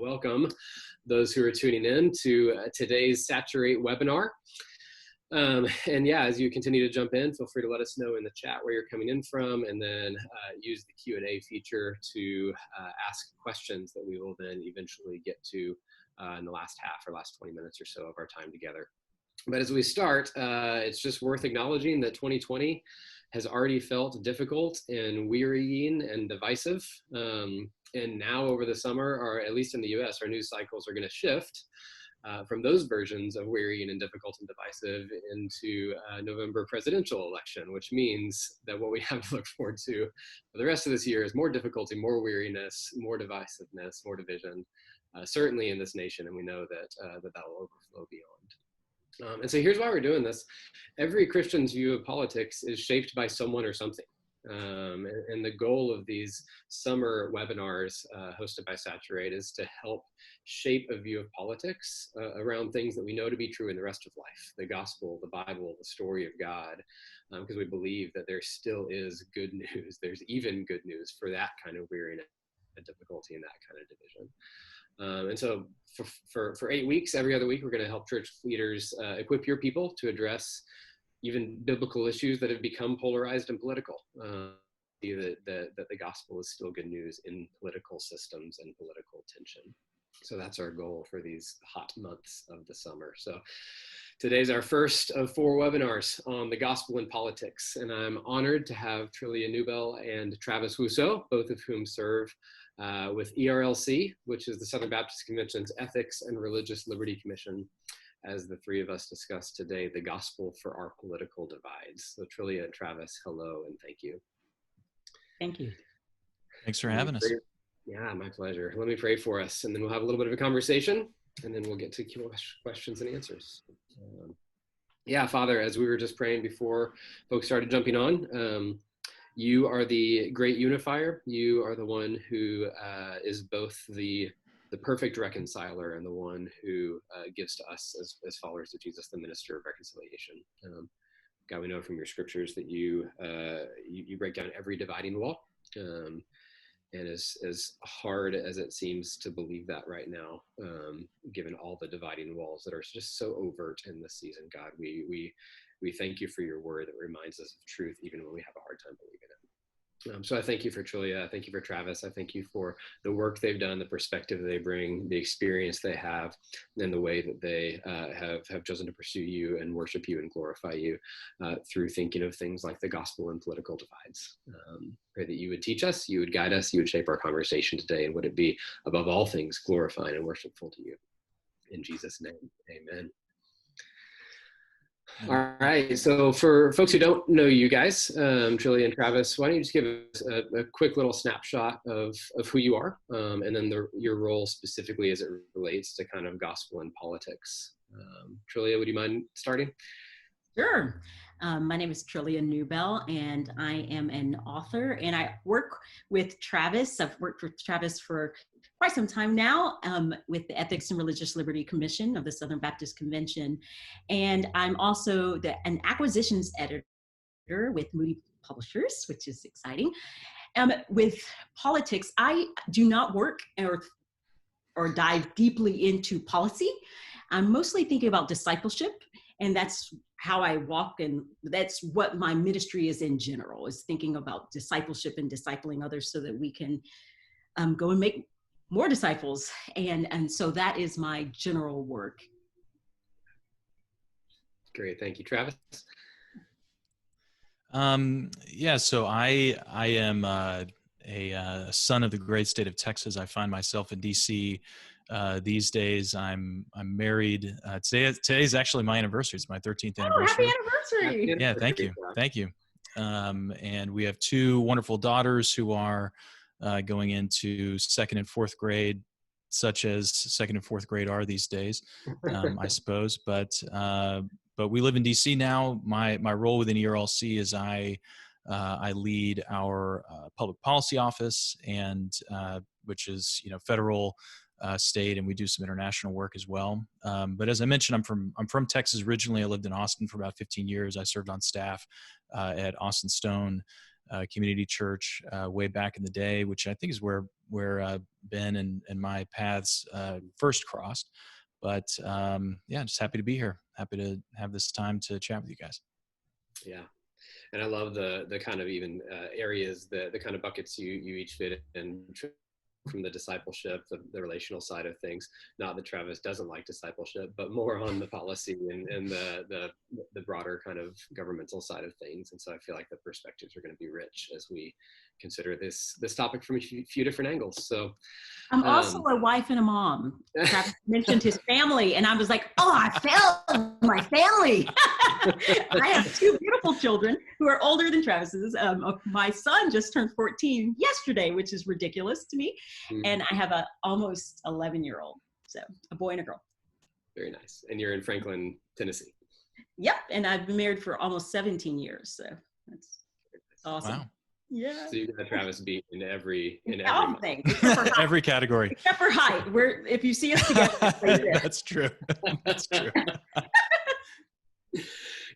Well, welcome those who are tuning in to today's Saturate webinar. And yeah, as you continue to jump in, feel free to let us know in the chat where you're coming in from, and then use the Q&A feature to ask questions that we will then eventually get to in the last half or last 20 minutes or so of our time together. But as we start, it's just worth acknowledging that 2020 has already felt difficult and wearying and divisive. And now over the summer, or at least in the US, our news cycles are going to shift from those versions of wearying and difficult and divisive into November presidential election, which means that what we have to look forward to for the rest of this year is more difficulty, more weariness, more divisiveness, more division, certainly in this nation. And we know that that will overflow beyond. And so here's why we're doing this. Every Christian's view of politics is shaped by someone or something. And the goal of these summer webinars hosted by Saturate is to help shape a view of politics around things that we know to be true in the rest of life, the gospel, the Bible, the story of God, because we believe that there still is good news. There's even good news for that kind of weariness and difficulty and that kind of division. And so for 8 weeks, every other week, we're going to help church leaders equip your people to address even biblical issues that have become polarized and political. That the gospel is still good news in political systems and political tension. So that's our goal for these hot months of the summer. So today's our first of 4 webinars on the gospel and politics. And I'm honored to have Trillia Newbell and Travis Wussow, both of whom serve with ERLC, which is the Southern Baptist Convention's Ethics and Religious Liberty Commission, as the 3 of us discuss today the gospel for our political divides. So Trillia and Travis, hello and thank you. Thank you. Thanks for having us. Yeah, my pleasure. Let me pray for us, and then we'll have a little bit of a conversation, and then we'll get to questions and answers. Yeah, Father, as we were just praying before folks started jumping on, you are the great unifier. You are the one who is both the perfect reconciler and the one who gives to us as followers of Jesus the minister of reconciliation. God, we know from your scriptures that you break down every dividing wall. And as hard as it seems to believe that right now, given all the dividing walls that are just so overt in this season, God, we thank you for your word that reminds us of truth even when we have a hard time believing it. So I thank you for Trillia. I thank you for Travis. I thank you for the work they've done, the perspective they bring, the experience they have, and the way that they have chosen to pursue you and worship you and glorify you through thinking of things like the gospel and political divides. Pray that you would teach us, you would guide us, you would shape our conversation today, and would it be above all things glorifying and worshipful to you. In Jesus' name, amen. All right, so for folks who don't know you guys, Trillia and Travis, why don't you just give us a quick little snapshot of who you are, and then your role specifically as it relates to kind of gospel and politics. Trillia, would you mind starting? Sure. My name is Trillia Newbell, and I am an author, and I work with Travis. I've worked with Travis for quite some time now with the Ethics and Religious Liberty Commission of the Southern Baptist Convention. And I'm also an acquisitions editor with Moody Publishers, which is exciting. With politics, I do not work or dive deeply into policy. I'm mostly thinking about discipleship, and that's how I walk, and that's what my ministry is in general, is thinking about discipleship and discipling others so that we can go and make more disciples. And so that is my general work. Great, thank you. Travis? Yeah, so I am a son of the great state of Texas. I find myself in DC these days. I'm married. Today's actually my anniversary. It's my 13th anniversary. Happy anniversary! Yeah, thank you. And we have 2 wonderful daughters who are going into 2nd and 4th grade, such as 2nd and 4th grade are these days, I suppose. But we live in DC now. My role within ERLC is I lead our public policy office, and which is federal, state, and we do some international work as well. But as I mentioned, I'm from Texas originally. I lived in Austin for about 15 years. I served on staff at Austin Stone community church way back in the day, which I think is where Ben and my paths first crossed. But yeah, just happy to be here. Happy to have this time to chat with you guys. Yeah. And I love the kind of even areas, the kind of buckets you each fit in, from the discipleship, the relational side of things. Not that Travis doesn't like discipleship, but more on the policy and the broader kind of governmental side of things. And so I feel like the perspectives are going to be rich as we consider this topic from a few different angles. So I'm also a wife and a mom. Travis mentioned his family, and I was like, oh, I found my family. I have two beautiful children who are older than Travis's. My son just turned 14 yesterday, which is ridiculous to me. Mm-hmm. And I have a almost 11-year-old, so a boy and a girl. Very nice. And you're in Franklin, Tennessee. Yep, and I've been married for almost 17 years, so that's awesome. Wow. Yeah. So you got Travis beat in every thing, every category, except for height. If you see us together, that's true. That's true.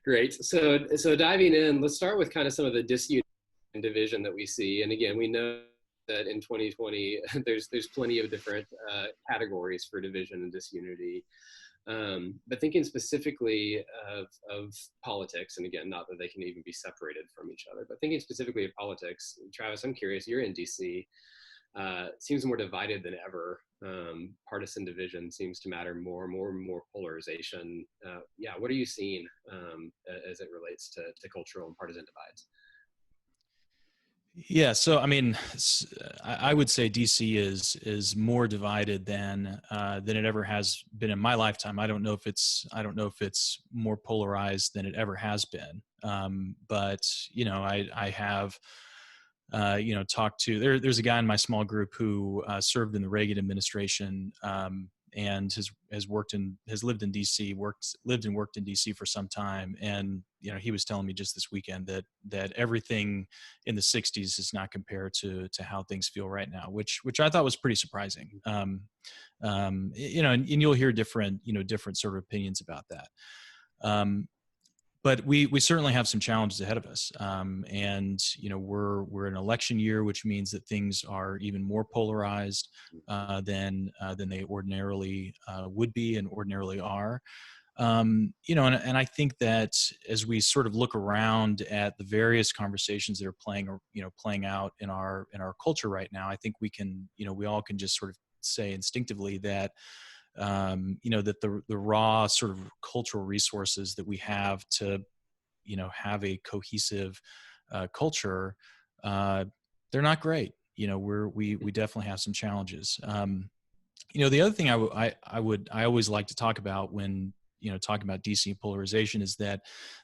Great. So diving in, let's start with kind of some of the disunity and division that we see. And again, we know that in 2020, there's plenty of different categories for division and disunity. But thinking specifically of politics, and again, not that they can even be separated from each other, but thinking specifically of politics, Travis, I'm curious, you're in DC, seems more divided than ever. Partisan division seems to matter more polarization. Yeah, what are you seeing as it relates to cultural and partisan divides? Yeah, so I mean, I would say DC is more divided than it ever has been in my lifetime. I don't know if it's more polarized than it ever has been. But you know, I have talked to there's a guy in my small group who served in the Reagan administration and has lived in DC, lived and worked in DC for some time. And, you know, he was telling me just this weekend that everything in the 60s does not compare to how things feel right now, which I thought was pretty surprising. And you'll hear different sort of opinions about that. But we certainly have some challenges ahead of us, and we're in an election year, which means that things are even more polarized than they ordinarily would be and ordinarily are. And I think that as we sort of look around at the various conversations that are playing out in our culture right now, I think we all can just sort of say instinctively that. That the raw sort of cultural resources that we have to, have a cohesive culture, they're not great. We definitely have some challenges. The other thing I always like to talk about when talking about DC polarization is that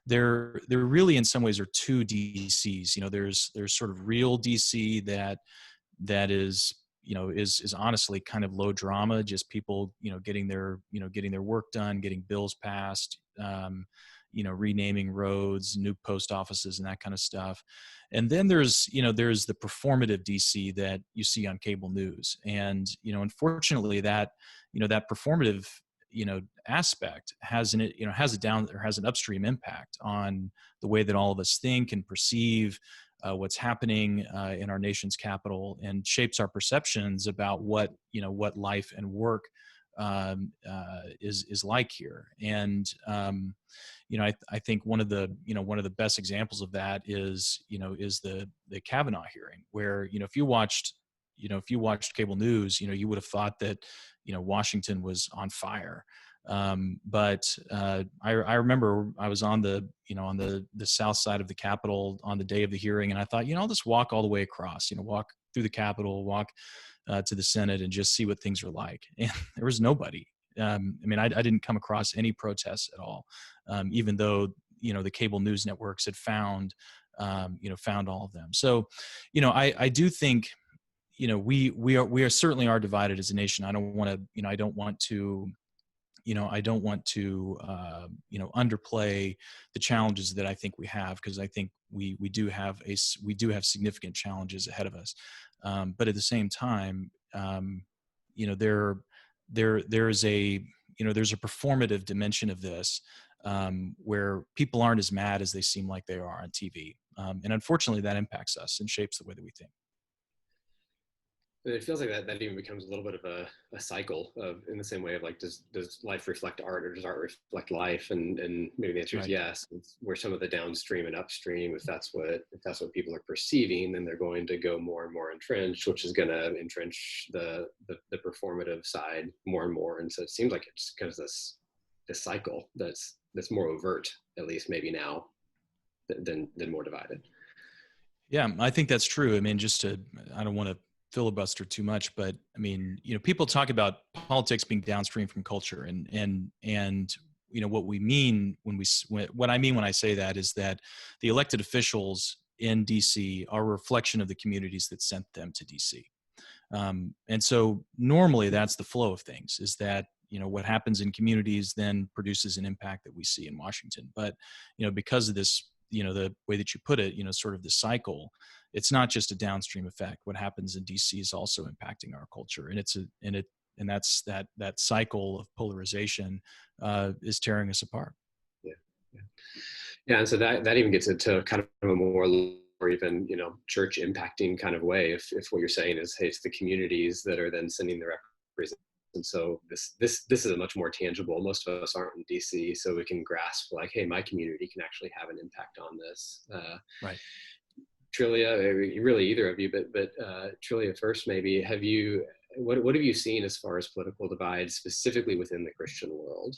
there really in some ways are two DCs. There's sort of real DC that is honestly kind of low drama, just people, getting their work done, getting bills passed, renaming roads, new post offices and that kind of stuff. And then there's the performative DC that you see on cable news. And, unfortunately that performative, aspect has an upstream impact on the way that all of us think and perceive what's happening in our nation's capital, and shapes our perceptions about what life and work is like here. And I think one of the best examples of that is the Cavanaugh hearing, where if you watched cable news, you would have thought that Washington was on fire. But I remember I was on the south side of the Capitol on the day of the hearing, and I thought, I'll just walk all the way across, walk through the Capitol, walk to the Senate, and just see what things are like. And there was nobody. I didn't come across any protests at all, even though the cable news networks had found all of them. So, I do think we are certainly are divided as a nation. I don't want to underplay the challenges that I think we have, because I think we do have significant challenges ahead of us. But at the same time, there's a performative dimension of this, where people aren't as mad as they seem like they are on TV. And unfortunately, that impacts us and shapes the way that we think. It feels like that even becomes a little bit of a cycle of, in the same way of like, does life reflect art, or does art reflect life? And maybe the answer is yes. Where some of the downstream and upstream, if that's what people are perceiving, then they're going to go more and more entrenched, which is going to entrench the performative side more and more. And so it seems like it's kind of this cycle that's more overt, at least maybe now, than more divided. Yeah, I think that's true. I mean, I don't want to filibuster too much, but I mean, people talk about politics being downstream from culture, and what we mean what I mean when I say that is that the elected officials in DC are a reflection of the communities that sent them to DC. And so normally that's the flow of things, is that, what happens in communities then produces an impact that we see in Washington. But, because of this, the way that you put it, sort of the cycle, it's not just a downstream effect. What happens in DC is also impacting our culture. And that's that cycle of polarization is tearing us apart. Yeah. And so that even gets into kind of a more, or even, church impacting kind of way. If what you're saying is, hey, it's the communities that are then sending the representatives. And so this is a much more tangible. Most of us aren't in DC, so we can grasp like, hey, my community can actually have an impact on this. Right. Trillia, really either of you, but Trillia first, maybe, what have you seen as far as political divides specifically within the Christian world?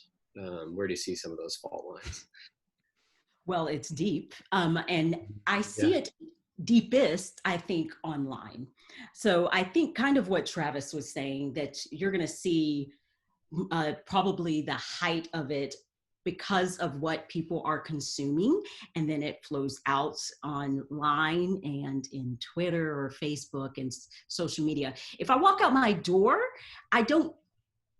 Where do you see some of those fault lines? Well, it's deep, and I see it deepest, I think, online. So I think kind of what Travis was saying, that you're going to see probably the height of it because of what people are consuming, and then it flows out online and in Twitter or Facebook and social media. If I walk out my door, I don't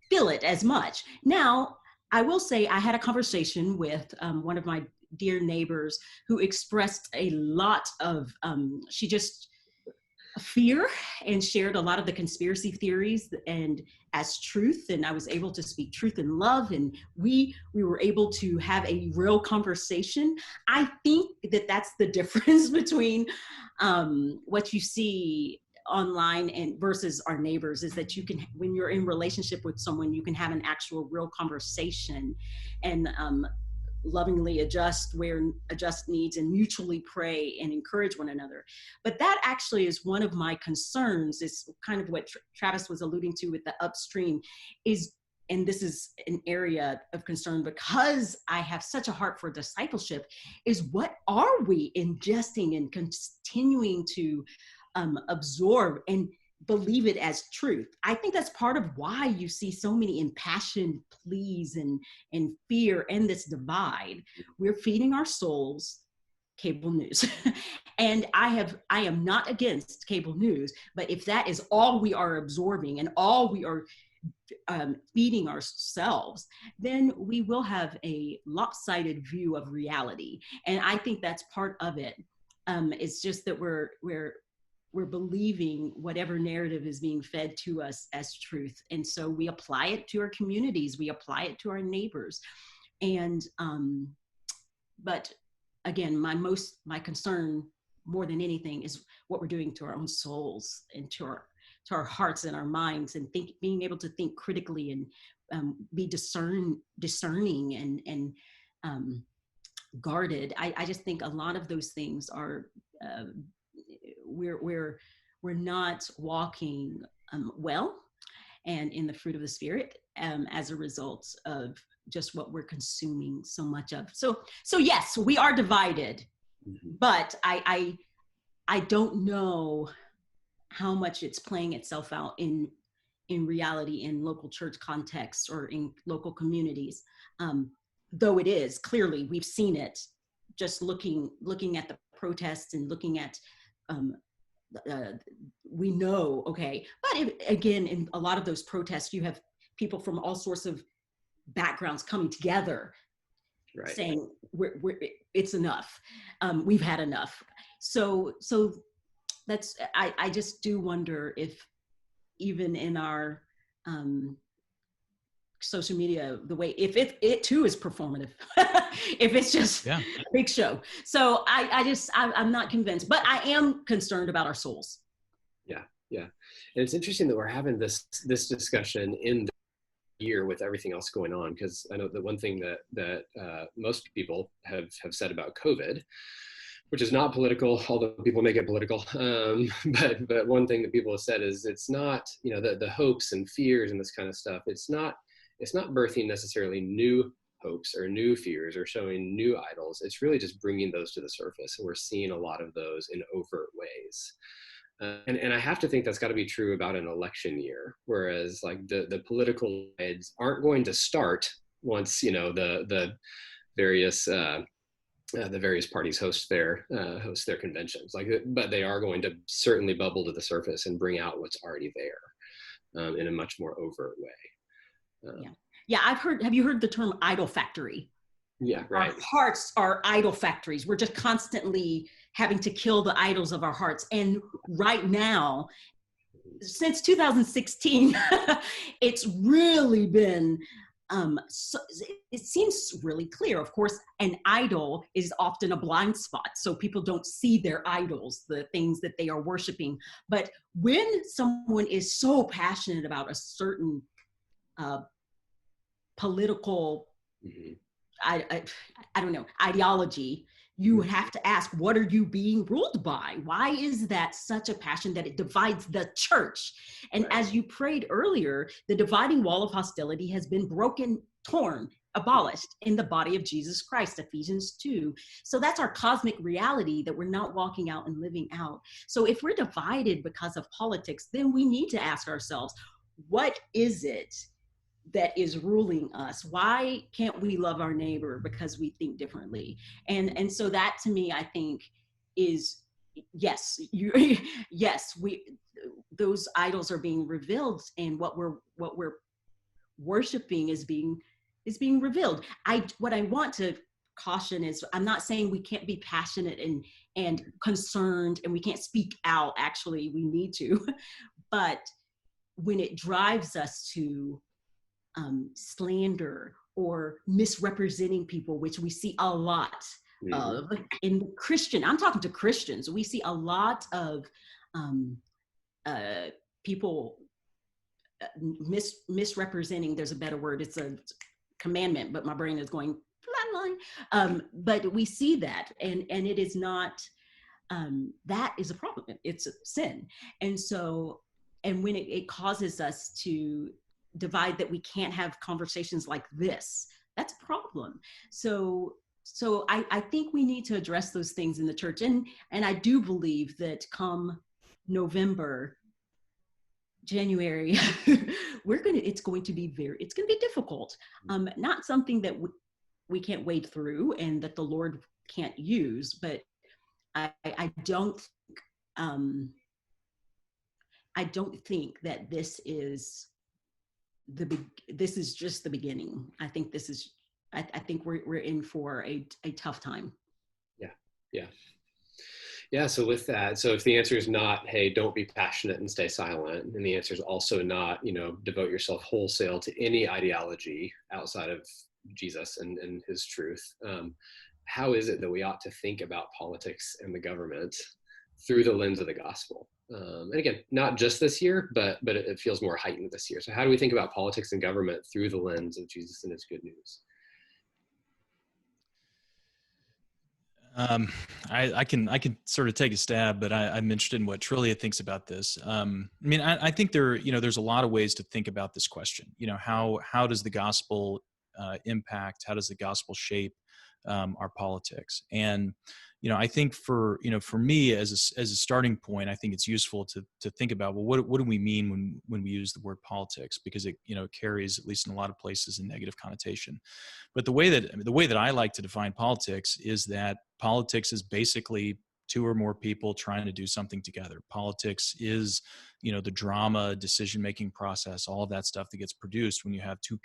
feel it as much. Now, I will say I had a conversation with one of my dear neighbors who expressed a lot of, she just fear, and shared a lot of the conspiracy theories and as truth. And I was able to speak truth and love, and we were able to have a real conversation. I think that that's the difference between what you see online and versus our neighbors, is that you can, when you're in relationship with someone, you can have an actual real conversation and lovingly adjust needs and mutually pray and encourage one another. But that actually is one of my concerns, is kind of what Travis was alluding to with the upstream, is, and this is an area of concern because I have such a heart for discipleship, is what are we ingesting and continuing to absorb and believe it as truth? I think that's part of why you see so many impassioned pleas and fear and this divide. We're feeding our souls cable news. And I am not against cable news, but if that is all we are absorbing and all we are feeding ourselves, then we will have a lopsided view of reality. And I think that's part of it. It's just that we're believing whatever narrative is being fed to us as truth. And so we apply it to our communities, we apply it to our neighbors. And, but again, my concern more than anything is what we're doing to our own souls and to our hearts and our minds, and being able to think critically and be discerning and guarded. I just think a lot of those things are, we're not walking well and in the fruit of the Spirit as a result of just what we're consuming so much of. So yes, we are divided, but I don't know how much it's playing itself out in reality in local church contexts or in local communities. Though it is, clearly we've seen it just looking at the protests and looking at we know, okay. But again, in a lot of those protests, you have people from all sorts of backgrounds coming together, right, saying it's enough. We've had enough. So that's, I just do wonder if even in our social media the way, if it too is performative, if it's just a big show. So I'm not convinced, but I am concerned about our souls. Yeah. And it's interesting that we're having this discussion in the year with everything else going on, because I know that one thing that most people have said about COVID, which is not political, although people make it political. But one thing that people have said is it's not, the hopes and fears and this kind of stuff. It's not birthing necessarily new hopes or new fears or showing new idols. It's really just bringing those to the surface. And we're seeing a lot of those in overt ways. And I have to think that's got to be true about an election year, whereas like the political sides aren't going to start once, the various parties host their conventions, but they are going to certainly bubble to the surface and bring out what's already there in a much more overt way. Have you heard the term idol factory? Yeah, right. Our hearts are idol factories. We're just constantly having to kill the idols of our hearts. And right now, since 2016, it's really been, it seems really clear. Of course, an idol is often a blind spot, so people don't see their idols, the things that they are worshiping. But when someone is so passionate about a certain political, I don't know, ideology, you have to ask, what are you being ruled by? Why is that such a passion that it divides the church? And as you prayed earlier, the dividing wall of hostility has been broken, torn, abolished in the body of Jesus Christ, Ephesians 2. So that's our cosmic reality that we're not walking out and living out. So if we're divided because of politics, then we need to ask ourselves, what is it that is ruling us? Why can't we love our neighbor because we think differently? And so that to me, I think is, those idols are being revealed, and what we're worshiping is being revealed. What I want to caution is, I'm not saying we can't be passionate and concerned and we can't speak out. Actually, we need to, but when it drives us to slander or misrepresenting people, which we see a lot of in Christian, I'm talking to Christians, we see a lot of people misrepresenting, there's a better word, it's a commandment, but my brain is going flatline. But we see that, and it is not, that is a problem, it's a sin. And so, and when it causes us to divide, that we can't have conversations like this, that's a problem. So I think we need to address those things in the church. And I do believe that come November, January, it's going to be difficult. Not something that we can't wade through and that the Lord can't use, but I don't think that this is just the beginning. I think I think we're in for a tough time. Yeah. So with that, so if the answer is not, hey, don't be passionate and stay silent, and the answer is also not, devote yourself wholesale to any ideology outside of Jesus and his truth, how is it that we ought to think about politics and the government through the lens of the gospel? And again, not just this year, but it feels more heightened this year. So how do we think about politics and government through the lens of Jesus and his good news? I can sort of take a stab, but I'm interested in what Trillia thinks about this. I think there's a lot of ways to think about this question. How does the gospel impact? How does the gospel shape our politics? And I think for me as a starting point, I think it's useful to think about, well, what do we mean when we use the word politics? Because it carries, at least in a lot of places, a negative connotation. But the way that I like to define politics is that politics is basically two or more people trying to do something together. Politics is, the drama, decision-making process, all of that stuff that gets produced when you have two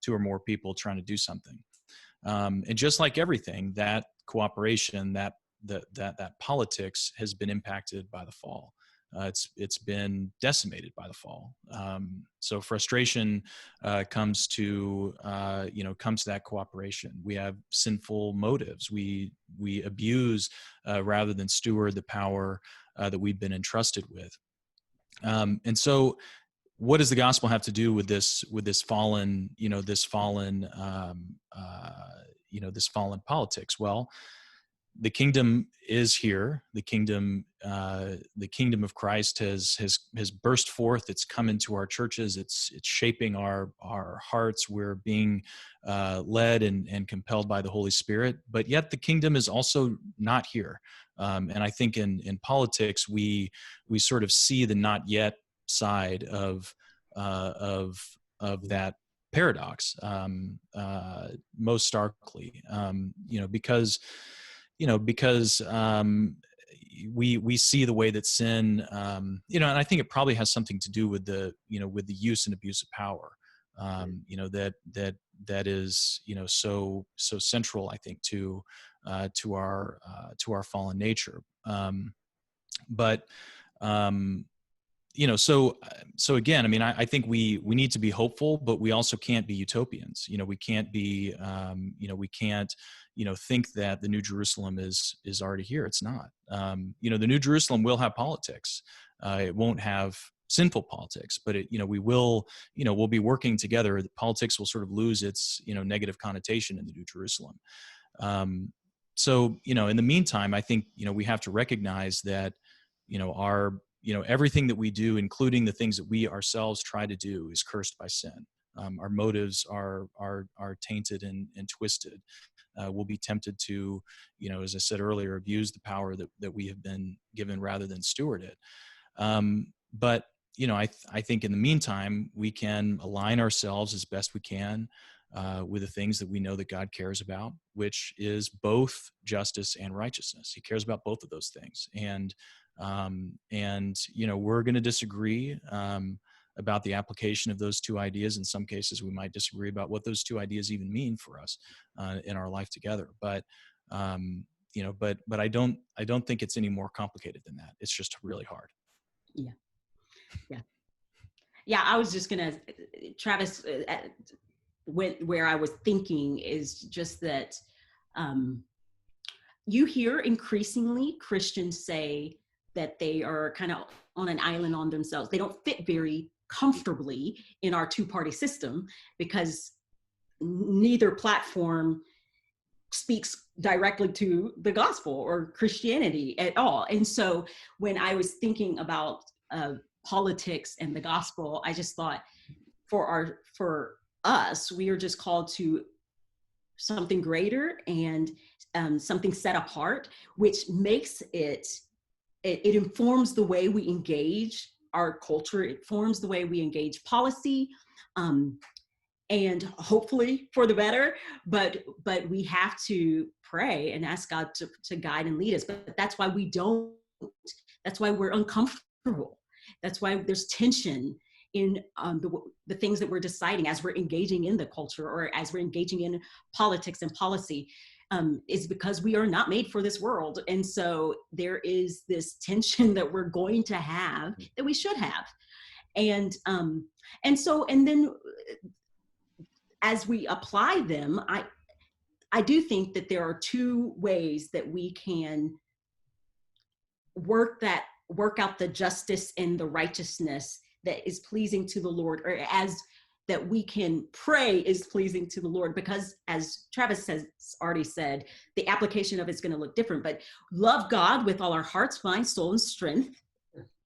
or more people trying to do something. And just like everything, that cooperation, that politics has been impacted by the fall. it's been decimated by the fall. So frustration comes to that cooperation. We have sinful motives. We abuse rather than steward the power that we've been entrusted with. And so, what does the gospel have to do with this fallen politics? Well, the kingdom is here. The kingdom of Christ has burst forth. It's come into our churches. It's shaping our hearts. We're being led and compelled by the Holy Spirit. But yet, the kingdom is also not here. And I think in politics, we sort of see the not yet side of that paradox most starkly. Because we see the way that sin, and I think it probably has something to do with the use and abuse of power, that is, so central, I think, to our fallen nature. So again, I mean, I think we need to be hopeful, but we also can't be utopians. We can't be, we can't, think that the New Jerusalem is already here. It's not. The New Jerusalem will have politics. It won't have sinful politics, but we'll be working together. The politics will sort of lose its, negative connotation in the New Jerusalem. So, in the meantime, I think, we have to recognize that, everything that we do, including the things that we ourselves try to do, is cursed by sin. Our motives are tainted and twisted. We'll be tempted to, as I said earlier, abuse the power that we have been given rather than steward it. But I think in the meantime, we can align ourselves as best we can with the things that we know that God cares about, which is both justice and righteousness. He cares about both of those things. And we're going to disagree about the application of those two ideas. In some cases, we might disagree about what those two ideas even mean for us in our life together. But but I don't think it's any more complicated than that. It's just really hard. Yeah. I was just gonna, Travis, where I was thinking is just that you hear increasingly Christians say that they are kind of on an island on themselves. They don't fit very comfortably in our two-party system because neither platform speaks directly to the gospel or Christianity at all. And so when I was thinking about politics and the gospel, I just thought for us, we are just called to something greater and something set apart, which makes it informs the way we engage our culture. It forms the way we engage policy, and hopefully for the better, but we have to pray and ask God to guide and lead us. But that's why that's why we're uncomfortable. That's why there's tension in the things that we're deciding as we're engaging in the culture or as we're engaging in politics and policy, is because we are not made for this world. And so there is this tension that we're going to have that we should have. And then as we apply them, I do think that there are two ways that we can work out the justice and the righteousness that is pleasing to the Lord, or as that we can pray is pleasing to the Lord, because as Travis has already said, the application of it's going to look different, but love God with all our hearts, mind, soul, and strength.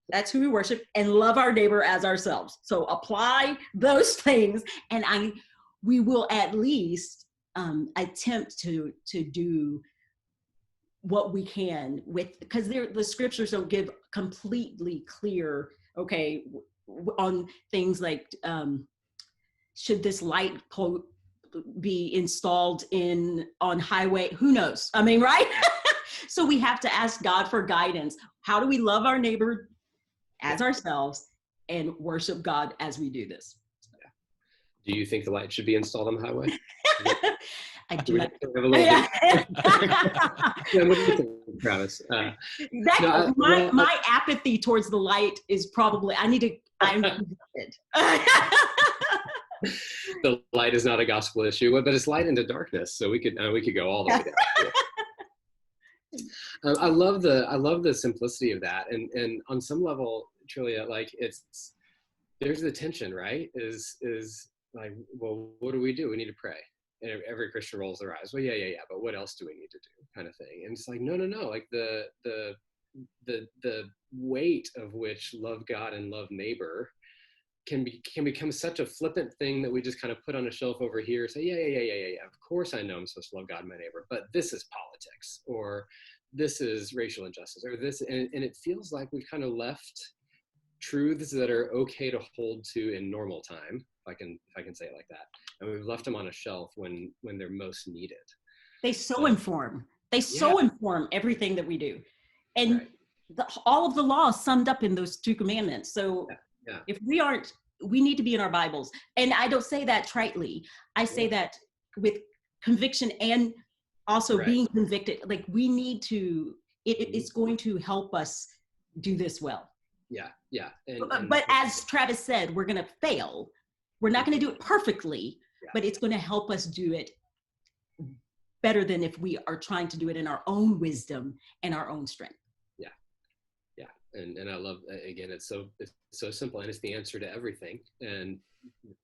That's who we worship, and love our neighbor as ourselves. So apply those things, and we will at least attempt to do what we can with, because the scriptures don't give completely clear, okay, on things like, should this light pole be installed on highway? Who knows? I mean, right? So we have to ask God for guidance. How do we love our neighbor as ourselves and worship God as we do this? Do you think the light should be installed on the highway? I Do do we not. have a little bit? Yeah, what do you think, Travis? My apathy towards the light is probably, I'm convicted. The light is not a gospel issue, but it's light into darkness. So we could go all the way down. I love the simplicity of that, and on some level, Trillia, like there's the tension, right? Is like, well, what do? We need to pray. And every Christian rolls their eyes. Well, yeah. But what else do we need to do? Kind of thing. And it's like, no. Like the weight of which love God and love neighbor can become such a flippant thing that we just kind of put on a shelf over here. Say, yeah. Of course I know I'm supposed to love God and my neighbor, but this is politics, or this is racial injustice, or this, and it feels like we've kind of left truths that are okay to hold to in normal time, if I can say it like that, and we've left them on a shelf when they're most needed. They so inform everything that we do, and right. All of the laws summed up in those 2 commandments. So if we need to be in our Bibles, and I don't say that tritely. I say that with conviction and also being convicted. Like, we need to. It's going to help us do this well. Yeah. But as Travis said, we're going to fail. We're not going to do it perfectly, but it's going to help us do it better than if we are trying to do it in our own wisdom and our own strength. Yeah. And I love, again, it's so simple, and it's the answer to everything. And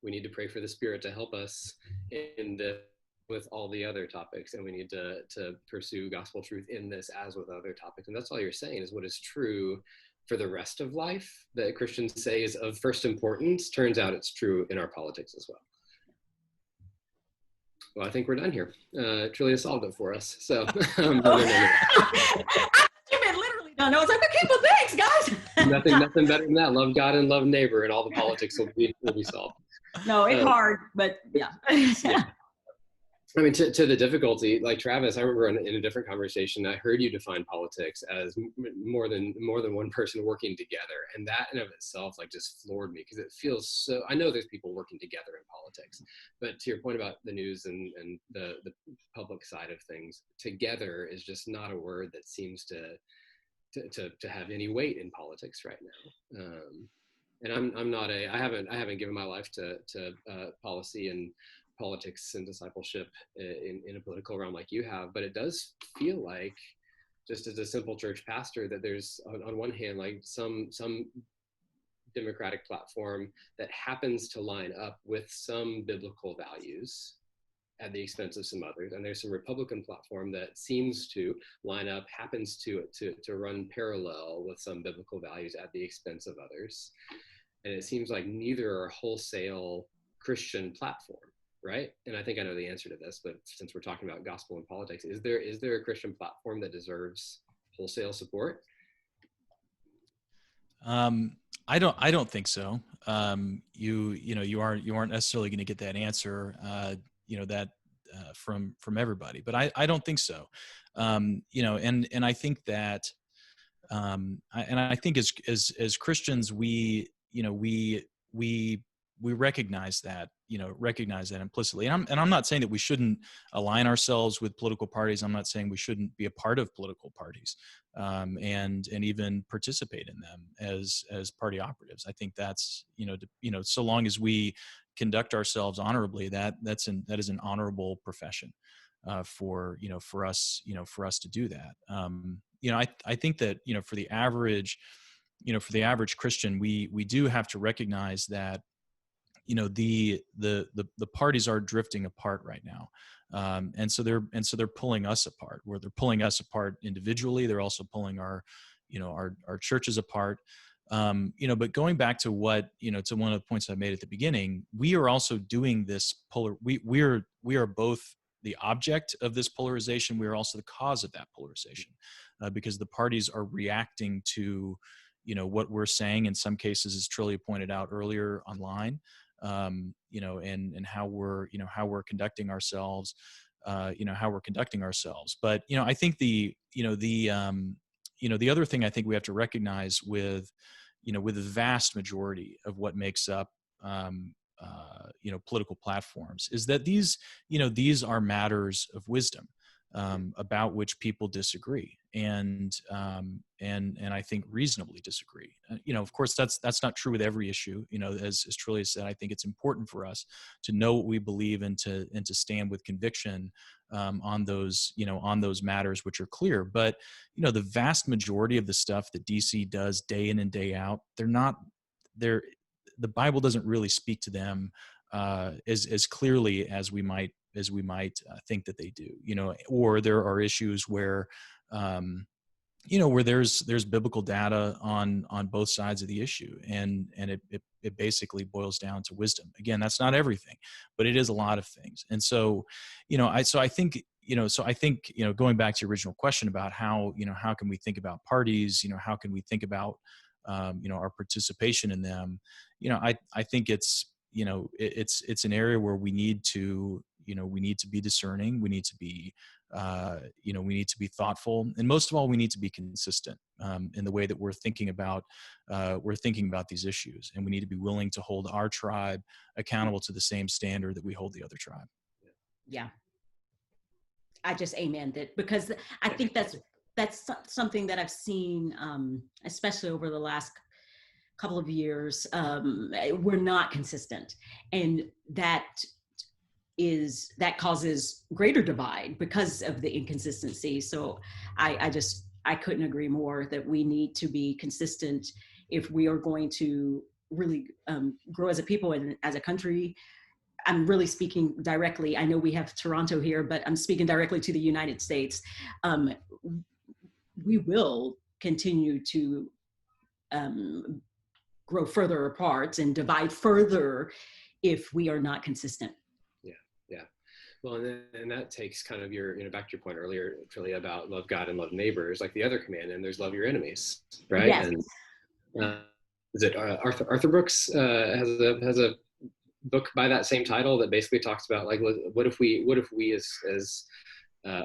we need to pray for the Spirit to help us with all the other topics, and we need to pursue gospel truth in this as with other topics. And that's all you're saying is what is true for the rest of life that Christians say is of first importance. Turns out it's true in our politics as well. Well, I think we're done here. Trillia solved it for us. So, no. You've been literally done. I was like, okay, well, thanks, guys. nothing better than that. Love God and love neighbor, and all the politics will be solved. No, it's hard, but yeah. I mean, to the difficulty, like Travis, I remember in a different conversation, I heard you define politics as more than one person working together. And that in of itself, like, just floored me, because it feels so, I know there's people working together in politics, but to your point about the news and the public side of things, together is just not a word that seems to have any weight in politics right now. And I'm not I haven't given my life to policy and politics and discipleship in a political realm like you have, but it does feel like, just as a simple church pastor, that there's on one hand like some democratic platform that happens to line up with some biblical values at the expense of some others, and there's some Republican platform that seems to line up, happens to run parallel with some biblical values at the expense of others. And it seems like neither are wholesale Christian platform. Right? And I think I know the answer to this, but since we're talking about gospel and politics, is there a Christian platform that deserves wholesale support? I don't think so. You aren't necessarily going to get that answer, from everybody, but I don't think so. And I think that, I think as Christians, we recognize that implicitly. And I'm not saying that we shouldn't align ourselves with political parties. I'm not saying we shouldn't be a part of political parties, and even participate in them as party operatives. I think that's, so long as we conduct ourselves honorably, that is an honorable profession, for us to do that. I think that, for the average Christian, we do have to recognize that, the parties are drifting apart right now, and so they're pulling us apart. Where they're pulling us apart individually, they're also pulling our churches apart. But going back to what to one of the points I made at the beginning, we are also doing this we are both the object of this polarization. We are also the cause of that polarization, because the parties are reacting to what we're saying in some cases, as Trillia pointed out earlier, online. And how we're conducting ourselves, But, I think the other thing I think we have to recognize with the vast majority of what makes up, political platforms, is that these are matters of wisdom, about which people disagree, and I think reasonably disagree. Of course, that's not true with every issue. As Trillia said, I think it's important for us to know what we believe and to stand with conviction on those matters which are clear. But the vast majority of the stuff that DC does day in and day out, the Bible doesn't really speak to them as clearly as we might think that they do. Or there are issues where where there's biblical data on both sides of the issue, and it basically boils down to wisdom. Again, that's not everything, but it is a lot of things. And so I think going back to your original question about how can we think about parties, how can we think about our participation in them, I think it's an area where we need to be discerning. We need to be thoughtful, and most of all, we need to be consistent in the way that we're thinking about these issues, and we need to be willing to hold our tribe accountable to the same standard that we hold the other tribe. Yeah, I just amen that, because I think that's something that I've seen, especially over the last couple of years. We're not consistent, and that causes greater divide because of the inconsistency. So I couldn't agree more that we need to be consistent if we are going to really grow as a people and as a country. I'm really speaking directly. I know we have Toronto here, but I'm speaking directly to the United States. We will continue to grow further apart and divide further if we are not consistent. Yeah. Well, and that takes kind of your, back to your point earlier, Trillia, about love God and love neighbors, like the other command, and there's love your enemies, right? Yes. And is it Arthur Brooks has a book by that same title that basically talks about, like, what if we as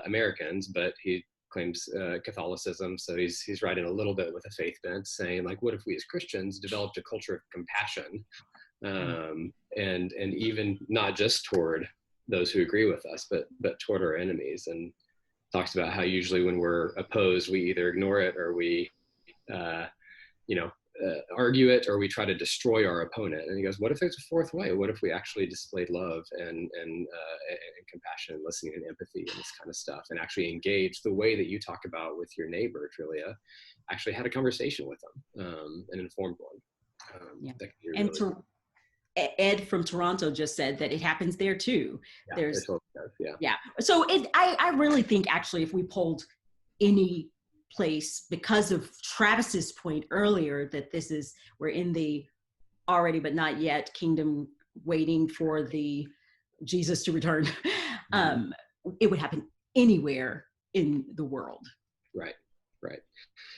Americans, but he claims Catholicism, so he's writing a little bit with a faith bent, saying, like, what if we as Christians developed a culture of compassion, and even not just toward those who agree with us, but toward our enemies, and talks about how usually when we're opposed, we either ignore it or we argue it, or we try to destroy our opponent. And he goes, what if there's a fourth way? What if we actually displayed love and compassion and listening and empathy and this kind of stuff, and actually engage the way that you talk about with your neighbor, Trillia, actually had a conversation with them, an informed one. That can be and really Ed from Toronto just said that it happens there too. Yeah, There's totally does, yeah. So I really think, actually, if we polled any place, because of Travis's point earlier, that we're in the already but not yet kingdom, waiting for the Jesus to return, it would happen anywhere in the world. Right.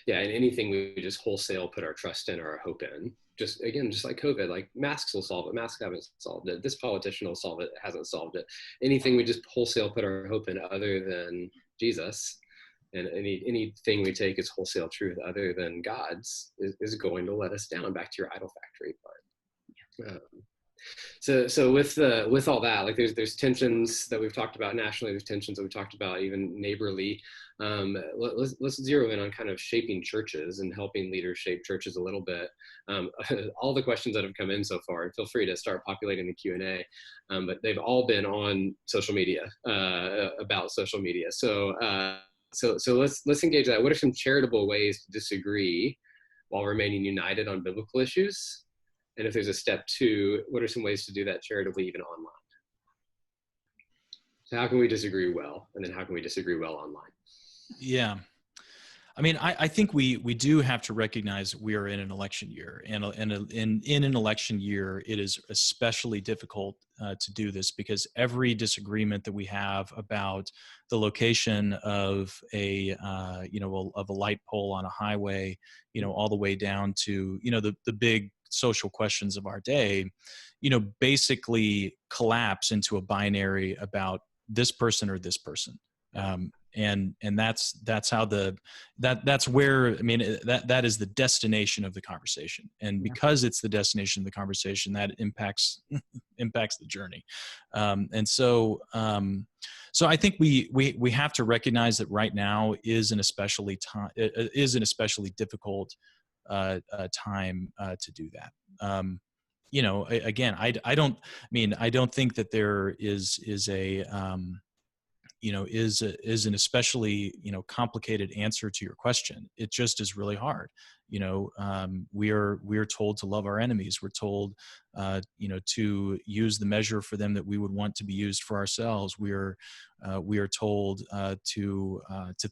Yeah, and anything we just wholesale put our trust in or our hope in, just like COVID, like masks will solve it. Masks haven't solved it. This politician will solve it. It hasn't solved it. Anything we just wholesale put our hope in other than Jesus, and anything we take as wholesale truth other than God's is going to let us down. Back to your idol factory part. So with all that, like there's tensions that we've talked about nationally. There's tensions that we've talked about even neighborly. Let's zero in on kind of shaping churches and helping leaders shape churches a little bit. All the questions that have come in so far, and feel free to start populating the Q&A, but they've all been on social media, about social media. So let's engage that. What are some charitable ways to disagree while remaining united on biblical issues? And if there's a step 2, what are some ways to do that charitably even online? So how can we disagree well? And then how can we disagree well online? Yeah. I mean, I think we do have to recognize we are in an election year, and in an election year, it is especially difficult to do this, because every disagreement that we have about the location of a light pole on a highway, all the way down to the big social questions of our day, basically collapse into a binary about this person or this person. and that's how that's where, I mean, that is the destination of the conversation, and because it's the destination of the conversation, that impacts the journey. And so I think we have to recognize that right now is an especially difficult time to do that. Again, I don't think that there is an especially complicated answer to your question. It just is really hard. We are told to love our enemies. We're told to use the measure for them that we would want to be used for ourselves. We are told to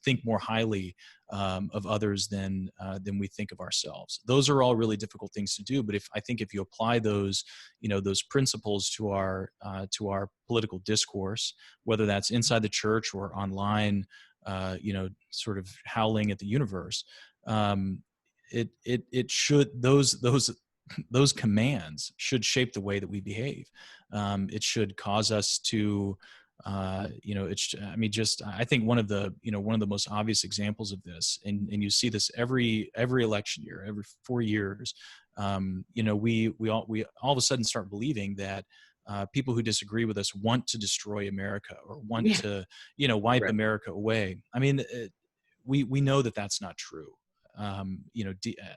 think more highly of others than we think of ourselves. Those are all really difficult things to do. But I think if you apply those principles to our political discourse, whether that's inside the church or online, sort of howling at the universe, it should, those commands should shape the way that we behave. It should cause us to, I think one of the most obvious examples of this, and you see this every election year, every 4 years, we all of a sudden start believing that people who disagree with us want to destroy America or want to, wipe America away. I mean, we know that that's not true.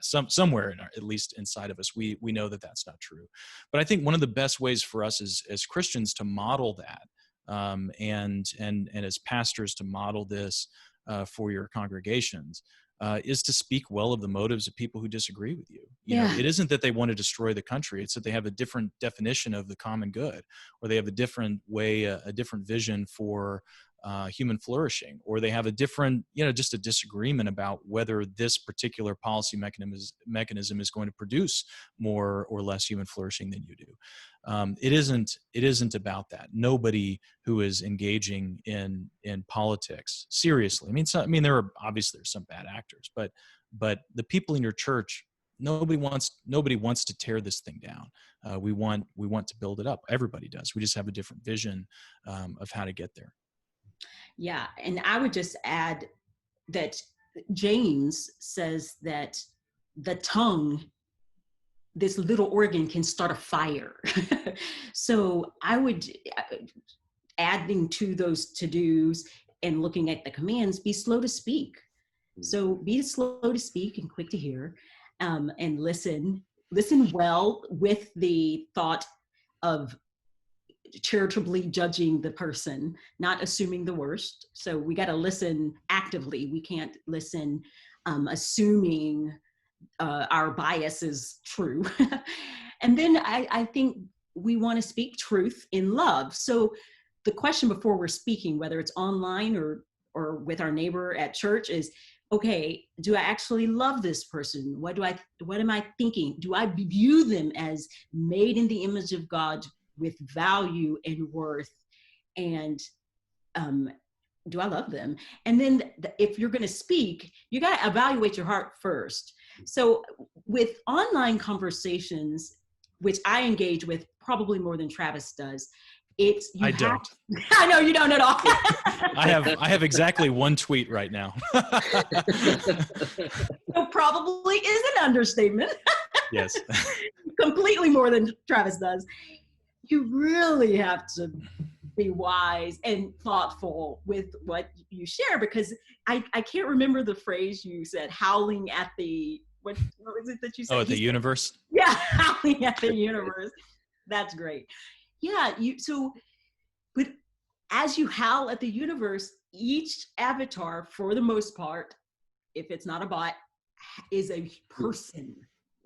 Somewhere at least inside of us, we know that that's not true. But I think one of the best ways for us as Christians to model that, and as pastors to model this for your congregations, is to speak well of the motives of people who disagree with you. It isn't that they want to destroy the country. It's that they have a different definition of the common good, or they have a different way, a different vision for human flourishing, or they have a different, just a disagreement about whether this particular policy mechanism is going to produce more or less human flourishing than you do. It isn't about that. Nobody who is engaging in politics seriously. There are obviously there's some bad actors, but the people in your church, nobody wants to tear this thing down. We want to build it up. Everybody does. We just have a different vision of how to get there. Yeah, and I would just add that James says that the tongue, this little organ, can start a fire. So I would, adding to those to-dos and looking at the commands, be slow to speak. So be slow to speak and quick to hear, and listen well with the thought of charitably judging the person, not assuming the worst. So we got to listen actively. We can't listen assuming our bias is true. And then I think we want to speak truth in love. So the question before we're speaking, whether it's online or with our neighbor at church, is, okay, do I actually love this person? What am I thinking? Do I view them as made in the image of God with value and worth? And do I love them? And then if you're going to speak, you got to evaluate your heart first. So with online conversations, which I engage with probably more than Travis does, I don't. I know you don't at all. I have exactly one tweet right now. So probably is an understatement. Yes. Completely more than Travis does. You really have to be wise and thoughtful with what you share, because I can't remember the phrase you said, howling at the, what was it that you said? Oh, at the universe? Yeah, howling at the universe. That's great. Yeah, but as you howl at the universe, each avatar, for the most part, if it's not a bot, is a person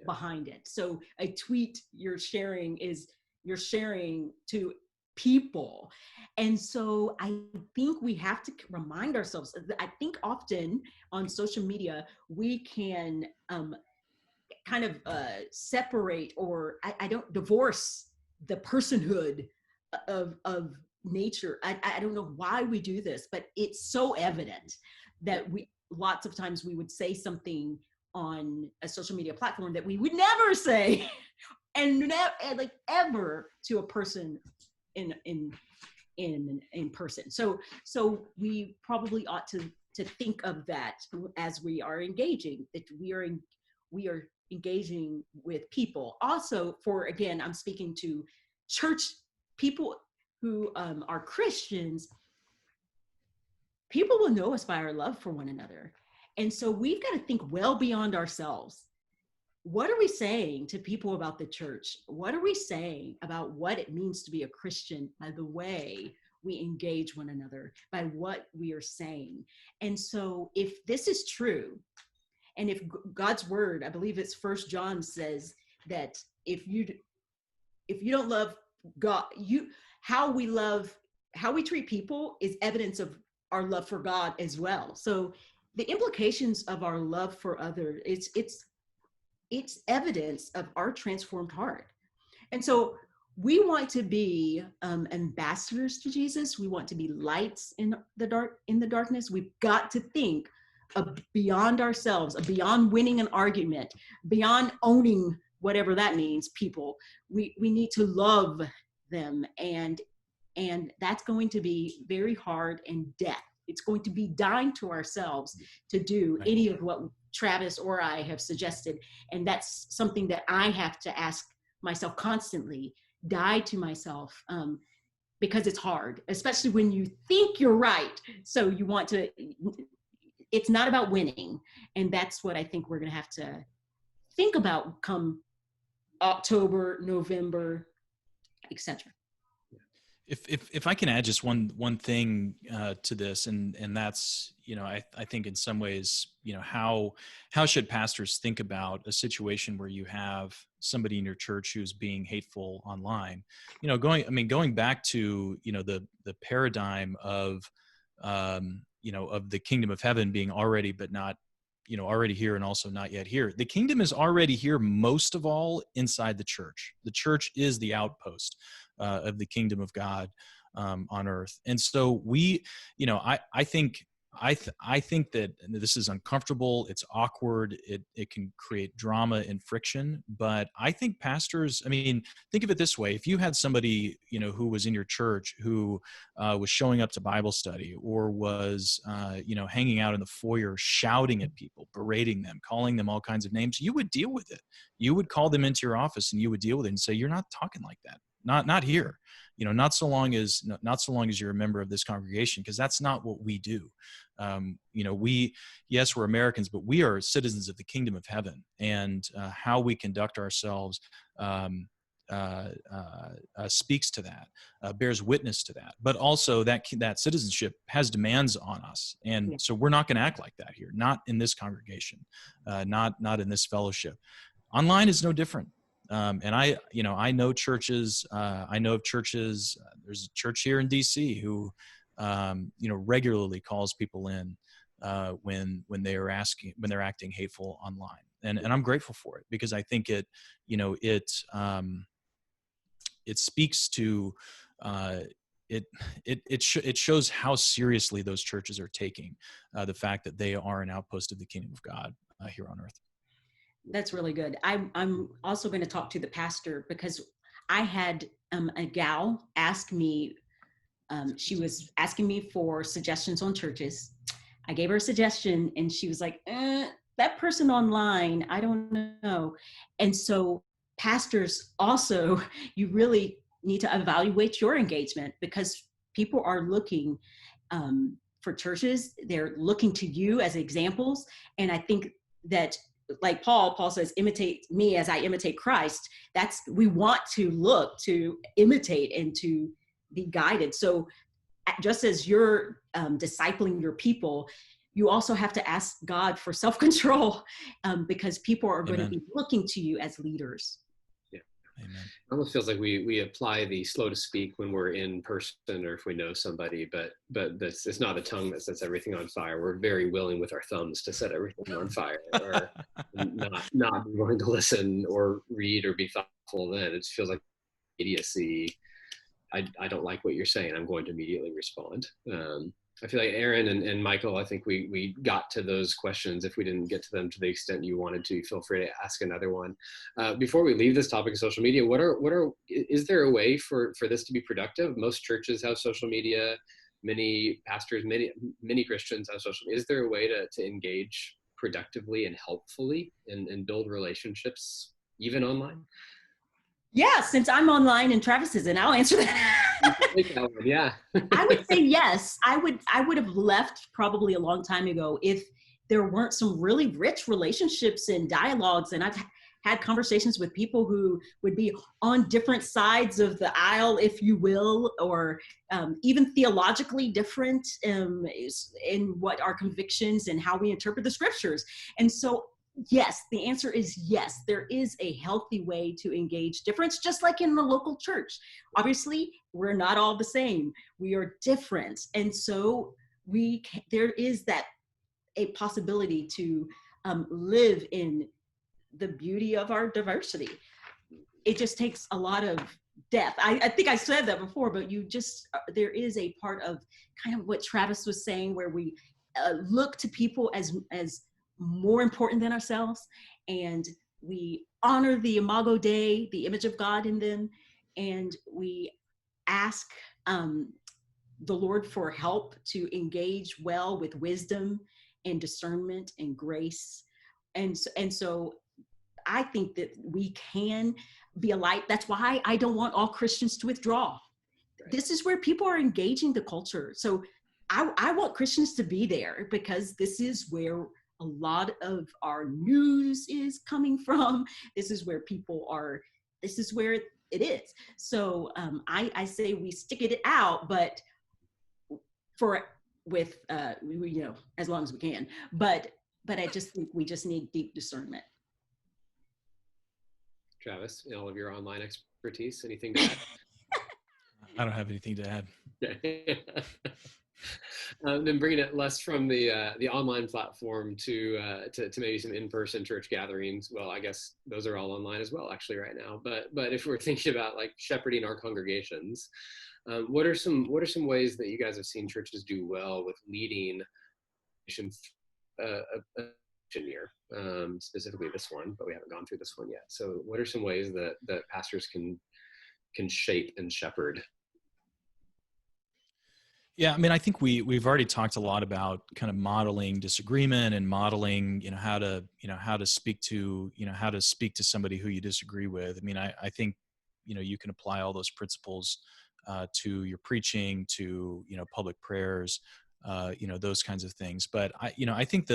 behind it. So a tweet you're sharing to people. And so I think we have to remind ourselves, I think often on social media, we can kind of separate, or I don't divorce the personhood of nature. I don't know why we do this, but it's so evident that lots of times we would say something on a social media platform that we would never say and like ever to a person in in person. So we probably ought to think of that as we are engaging, that we are engaging with people. Also, again, I'm speaking to church people who are Christians. People will know us by our love for one another. And so we've got to think well beyond ourselves. What are we saying to people about the church? What are we saying about what it means to be a Christian by the way we engage one another, by what we are saying? And so if this is true, and if God's word, I believe it's 1 John says that if you don't love God, how we treat people is evidence of our love for God as well. So the implications of our love for others, it's evidence of our transformed heart. And so we want to be ambassadors to Jesus. We want to be lights in the darkness. We've got to think beyond ourselves, beyond winning an argument, beyond owning whatever that means, people. We need to love them, and that's going to be very hard and death. It's going to be dying to ourselves to do any of what Travis or I have suggested. And that's something that I have to ask myself constantly, die to myself, because it's hard, especially when you think you're right. So you want to, it's not about winning. And that's what I think we're going to have to think about come October, November, etc. If I can add just one thing to this, and that's, I think in some ways, how should pastors think about a situation where you have somebody in your church who's being hateful online? Going back to the paradigm of of the kingdom of heaven being already but not already here and also not yet here. The kingdom is already here, most of all inside the church. The church is the outpost of the kingdom of God on earth. And so I think that this is uncomfortable. It's awkward. It can create drama and friction. But I think pastors, think of it this way. If you had somebody, who was in your church who was showing up to Bible study, or was, hanging out in the foyer, shouting at people, berating them, calling them all kinds of names, you would deal with it. You would call them into your office and you would deal with it and say, you're not talking like that. Not here, not so long as you're a member of this congregation, because that's not what we do. We're Americans, but we are citizens of the kingdom of heaven, and how we conduct ourselves speaks to that, bears witness to that. But also that citizenship has demands on us, and so we're not going to act like that here. Not in this congregation, not in this fellowship. Online is no different. And I know churches. I know of churches. There's a church here in DC who, regularly calls people in when they're acting hateful online, and I'm grateful for it, because I think it speaks to it shows how seriously those churches are taking the fact that they are an outpost of the kingdom of God here on earth. That's really good. I'm also going to talk to the pastor, because I had a gal ask me, she was asking me for suggestions on churches. I gave her a suggestion and she was like, that person online, I don't know. And so pastors also, you really need to evaluate your engagement, because people are looking for churches. They're looking to you as examples. And I think that, like Paul says, imitate me as I imitate Christ. We want to look to imitate and to be guided. So just as you're discipling your people, you also have to ask God for self-control, because people are going to be looking to you as leaders. Yeah. Amen. It almost feels like we apply the slow to speak when we're in person, or if we know somebody, but it's not a tongue that sets everything on fire. We're very willing with our thumbs to set everything on fire, or not willing to listen or read or be thoughtful. Then it feels like idiocy. I don't like what you're saying. I'm going to immediately respond. I feel like Aaron and Michael, I think we got to those questions. If we didn't get to them to the extent you wanted to, feel free to ask another one. Before we leave this topic of social media, is there a way for this to be productive? Most churches have social media. Many pastors, many Christians have social media. Is there a way to engage productively and helpfully and build relationships even online? Yeah, since I'm online and Travis isn't, I'll answer that. Yeah. I would say yes. I would have left probably a long time ago if there weren't some really rich relationships and dialogues. And I've had conversations with people who would be on different sides of the aisle, if you will, or even theologically different in what our convictions and how we interpret the scriptures. And so yes, the answer is yes. There is a healthy way to engage difference, just like in the local church. Obviously, we're not all the same. We are different. And so there is a possibility to live in the beauty of our diversity. It just takes a lot of depth. I think I said that before, but there is a part of kind of what Travis was saying, where we look to people as more important than ourselves, and we honor the Imago Dei, the image of God in them, and we ask the Lord for help to engage well with wisdom and discernment and grace. And so I think that we can be a light. That's why I don't want all Christians to withdraw. Right. This is where people are engaging the culture. So I want Christians to be there, because this is where a lot of our news is coming from. This is where this is where it is. So I say we stick it out, but as long as we can. But I just think we just need deep discernment. Travis, in all of your online expertise, anything to add? I don't have anything to add. Then bringing it less from the online platform to maybe some in-person church gatherings. Well, I guess those are all online as well, actually, right now. But if we're thinking about like shepherding our congregations, what are some ways that you guys have seen churches do well with leading a year, specifically this one, but we haven't gone through this one yet. So, what are some ways that pastors can shape and shepherd? Yeah, I mean, I think we've already talked a lot about kind of modeling disagreement and modeling, how to speak to somebody who you disagree with. I mean, I think, you can apply all those principles to your preaching, to, public prayers, those kinds of things. But I think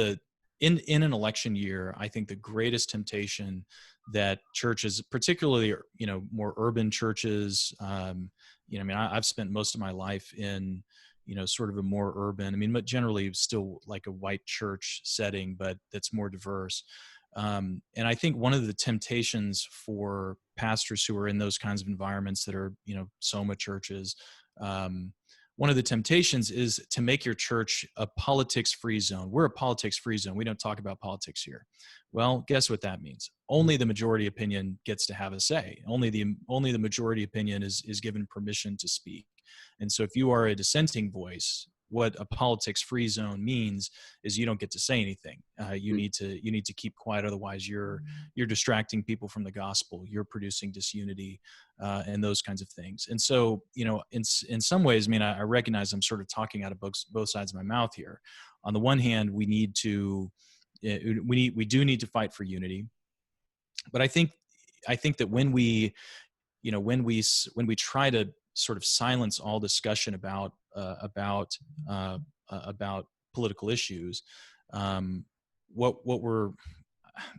in an election year, I think the greatest temptation that churches, particularly, more urban churches, I've spent most of my life in, sort of a more urban, but generally still like a white church setting, but that's more diverse. And I think one of the temptations for pastors who are in those kinds of environments that are, Soma churches, one of the temptations is to make your church a politics-free zone. We're a politics-free zone. We don't talk about politics here. Well, guess what that means? Only the majority opinion gets to have a say. Only the majority opinion is given permission to speak. And so if you are a dissenting voice, what a politics-free zone means is you don't get to say anything. You need to keep quiet, otherwise you're distracting people from the gospel. You're producing disunity and those kinds of things. And so, in some ways, I recognize I'm sort of talking out of both sides of my mouth here. On the one hand, we do need to fight for unity, but I think that when we try to sort of silence all discussion about political issues, what we're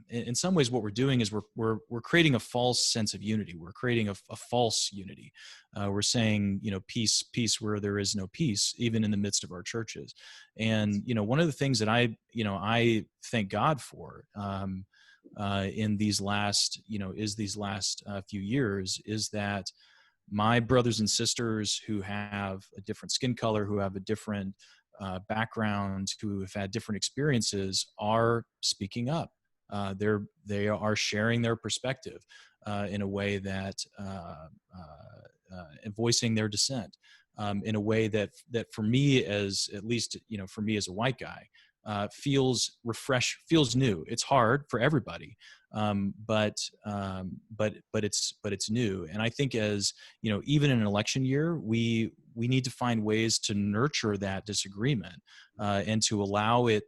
in some ways what we're doing is we're creating a false sense of unity. We're creating a false unity. We're saying, peace where there is no peace, even in the midst of our churches. And one of the things that I thank God for in these last few years is that my brothers and sisters who have a different skin color, who have a different background, who have had different experiences, are speaking up. They are sharing their perspective in a way that voicing their dissent. in a way that for me, as at least for me as a white guy, feels feels new. It's hard for everybody, but it's new. And I think as even in an election year, we need to find ways to nurture that disagreement and to allow it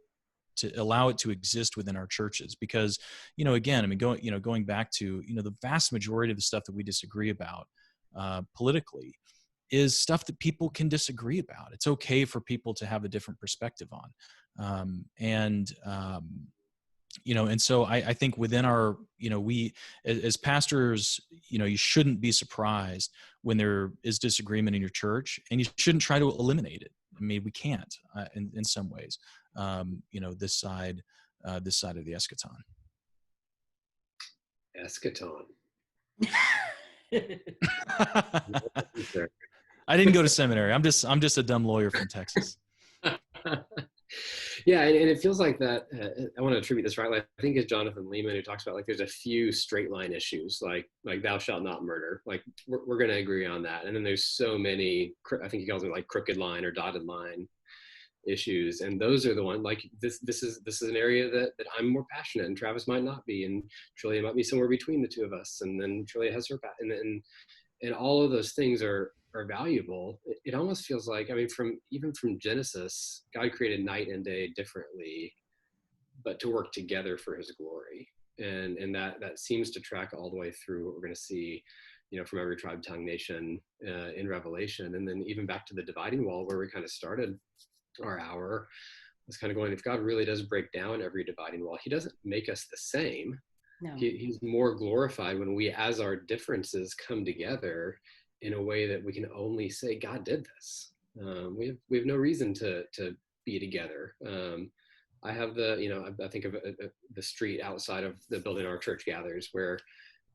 to exist within our churches, because again, I mean, going back to the vast majority of the stuff that we disagree about politically is stuff that people can disagree about. It's okay for people to have a different perspective on. And so I think within our, we as pastors, you shouldn't be surprised when there is disagreement in your church, and you shouldn't try to eliminate it. I mean, we can't in some ways, this side of the eschaton. Eschaton. I didn't go to seminary. I'm just a dumb lawyer from Texas. Yeah, and it feels like that. I want to attribute this right. Like, I think it's Jonathan Lehman who talks about, like, there's a few straight line issues, like thou shalt not murder. Like we're going to agree on that. And then there's so many. I think he calls it like crooked line or dotted line issues, and those are the ones. Like this is an area that I'm more passionate, and Travis might not be, and Trillia might be somewhere between the two of us, and then Trillia has her and all of those things are valuable. It almost feels like, I mean, from Genesis, God created night and day differently, but to work together for his glory. And that seems to track all the way through what we're going to see, from every tribe, tongue, nation in Revelation. And then even back to the dividing wall where we kind of started our hour, was kind of going, if God really does break down every dividing wall, he doesn't make us the same. No. He's more glorified when we, as our differences, come together in a way that we can only say, God did this. We have no reason to be together. I have I think of the street outside of the building our church gathers, where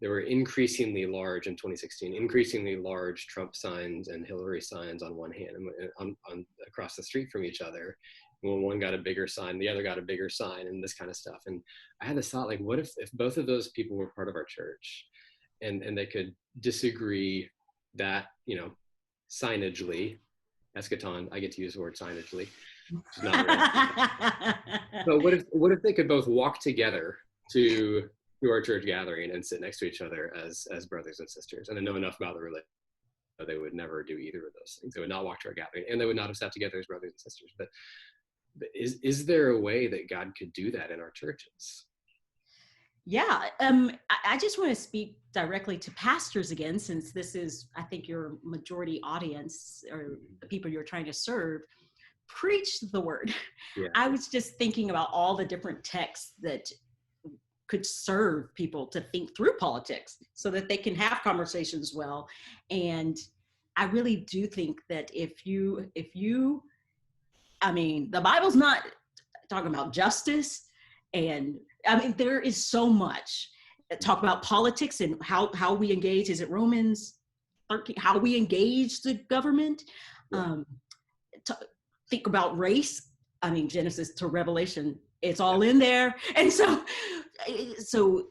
there were increasingly large in 2016, increasingly large Trump signs and Hillary signs on one hand, and on across the street from each other. When one got a bigger sign, the other got a bigger sign, and this kind of stuff. And I had this thought, like, what if both of those people were part of our church, and they could disagree that, signagely, eschaton, I get to use the word signagely. Not really. But what if they could both walk together to our church gathering and sit next to each other as brothers and sisters, and then know enough about the religion that they would never do either of those things. They would not walk to our gathering, and they would not have sat together as brothers and sisters. But is there a way that God could do that in our churches? Yeah, I just want to speak directly to pastors again, since this is, I think, your majority audience, or the people you're trying to serve. Preach the word. Yeah. I was just thinking about all the different texts that could serve people to think through politics so that they can have conversations well. And I really do think that if you, I mean, the Bible's not talking about justice, and I mean, there is so much talk about politics and how we engage. Is it Romans 13? How we engage the government? Yeah. Think about race. I mean, Genesis to Revelation, it's all in there. And so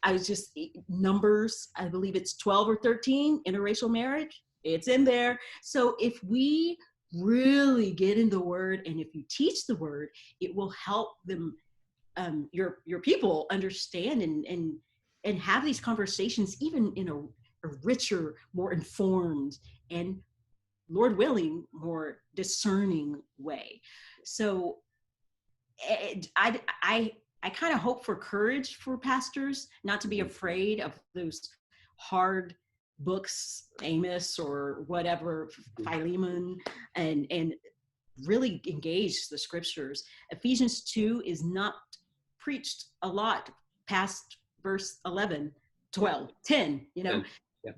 I was just, Numbers, I believe it's 12 or 13, interracial marriage, it's in there. So if we really get in the word, and if you teach the word, it will help them, your people, understand and have these conversations even in a richer, more informed, and, Lord willing, more discerning way. So I kind of hope for courage for pastors, not to be afraid of those hard books, Amos or whatever, Philemon, and really engage the scriptures. Ephesians 2 is not preached a lot past verse 11, 12, 10, Yeah.